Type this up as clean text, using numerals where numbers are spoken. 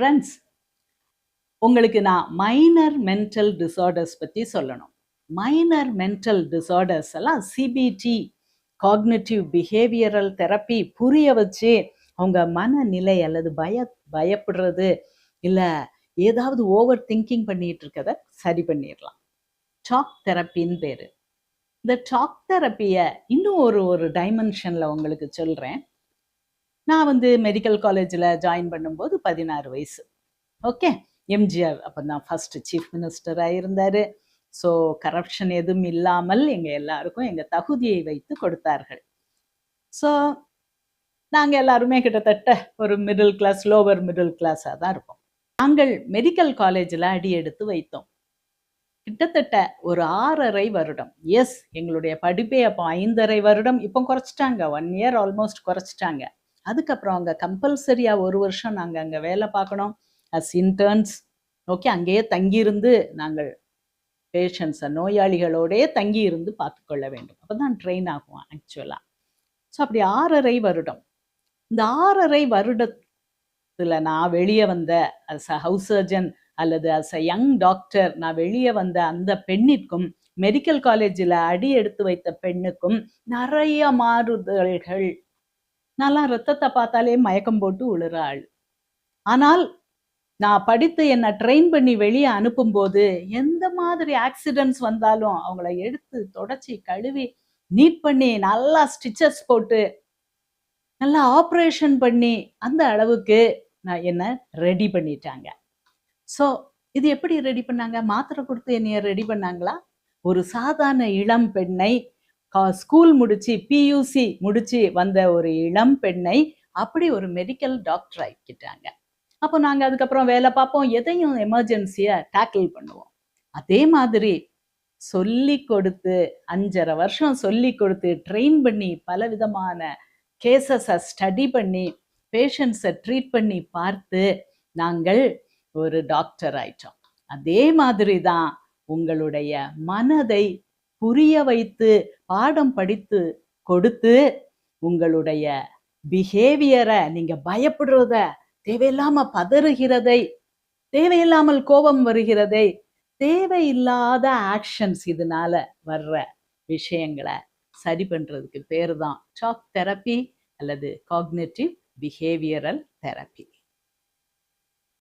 Friends, உங்களுக்கு நான் minor mental disorders பற்றி சொல்லணும். மைனர் மென்டல் டிஸார்டர்ஸ் எல்லாம் சிபிடி, காக்னிட்டிவ் பிஹேவியரல் தெரப்பி புரிய வச்சு அவங்க மனநிலை அல்லது பயப்படுறது இல்லை ஏதாவது ஓவர் திங்கிங் பண்ணிட்டு இருக்கதை சரி பண்ணிடலாம். டாக் தெரப்பின்னு பேர். இந்த டாக் தெரப்பியை இன்னும் ஒரு டைமென்ஷனில் உங்களுக்கு சொல்கிறேன். நான் மெடிக்கல் காலேஜில் ஜாயின் பண்ணும்போது 16 வயசு. ஓகே, எம்ஜிஆர் அப்போ தான் ஃபர்ஸ்ட் சீஃப் மினிஸ்டராக இருந்தார். ஸோ கரப்ஷன் எதுவும் இல்லாமல் எங்கள் எல்லாருக்கும் எங்கள் தகுதியை வைத்து கொடுத்தார்கள். ஸோ நாங்கள் எல்லாருமே கிட்டத்தட்ட ஒரு மிடில் கிளாஸ், லோவர் மிடில் கிளாஸாக தான் இருப்போம். நாங்கள் மெடிக்கல் காலேஜில் அடி எடுத்து வைத்தோம். கிட்டத்தட்ட ஒரு 6.5 வருடம். எஸ், எங்களுடைய படிப்பே அப்போ 5.5 வருடம். இப்போ குறைச்சிட்டாங்க, 1 இயர் ஆல்மோஸ்ட் குறைச்சிட்டாங்க. அதுக்கப்புறம் அங்கே கம்பல்சரியாக 1 வருஷம் நாங்கள் அங்கே வேலை பார்க்கணும் அஸ் இன்டர்ன்ஸ். ஓகே, அங்கேயே தங்கியிருந்து நாங்கள் பேஷண்ட்ஸை, நோயாளிகளோடே தங்கியிருந்து பார்த்துக்கொள்ள வேண்டும். அப்போ தான் ட்ரெயின் ஆகும் ஆக்சுவலாக. ஸோ அப்படி 6.5 வருடம். இந்த 6.5 வருடத்தில் நான் வெளியே வந்த அஸ் அ ஹவுஸ் சர்ஜன் அல்லது அஸ் அ யங் டாக்டர் நான் வெளியே வந்த அந்த பெண்ணிற்கும் மெடிக்கல் காலேஜில் அடி எடுத்து வைத்த பெண்ணுக்கும் நிறைய மாறுதல்கள். நல்லா ரத்தத்தை பார்த்தாலே மயக்கம் போட்டு விழுற ஆள். ஆனால் நான் படித்து என்னை ட்ரெயின் பண்ணி வெளியே அனுப்பும்போது எந்த மாதிரி ஆக்சிடென்ட்ஸ் வந்தாலும் அவங்கள எடுத்து தொடச்சி கழுவி நீட் பண்ணி நல்லா ஸ்டிச்சஸ் போட்டு நல்லா ஆப்ரேஷன் பண்ணி அந்த அளவுக்கு நான் என்ன ரெடி பண்ணிட்டாங்க. ஸோ இது எப்படி ரெடி பண்ணாங்க? மாத்திரை கொடுத்து என்னைய ரெடி பண்ணாங்களா? ஒரு சாதாரண இளம் பெண்ணை, ஸ்கூல் முடிச்சு பியூசி முடிச்சு வந்த ஒரு இளம் பெண்ணை அப்படி ஒரு மெடிக்கல் டாக்டர் ஆக்கிட்டாங்க. அப்போ நாங்கள் அதுக்கப்புறம் வேலை பார்ப்போம், எதையும் எமர்ஜென்சியை டேக்கிள் பண்ணுவோம். அதே மாதிரி சொல்லி கொடுத்து 5.5 வருஷம் சொல்லி கொடுத்து ட்ரெயின் பண்ணி பலவிதமான கேசஸை ஸ்டடி பண்ணி பேஷண்ட்ஸை ட்ரீட் பண்ணி பார்த்து நாங்கள் ஒரு டாக்டர் ஆயிட்டோம். அதே மாதிரி தான் உங்களுடைய மனதை புரிய வைத்து பாடம் படித்து கொடுத்து உங்களுடைய பிஹேவியரை, நீங்க பயப்படுறத, தேவையில்லாம பதறுகிறதை, தேவையில்லாமல் கோபம் வருகிறதை, தேவையில்லாத ஆக்ஷன்ஸ், இதனால வர்ற விஷயங்களை சரி பண்றதுக்கு பேர் தான் டாக் தெரப்பி அல்லது காக்னிட்டிவ் பிஹேவியரல் தெரப்பி.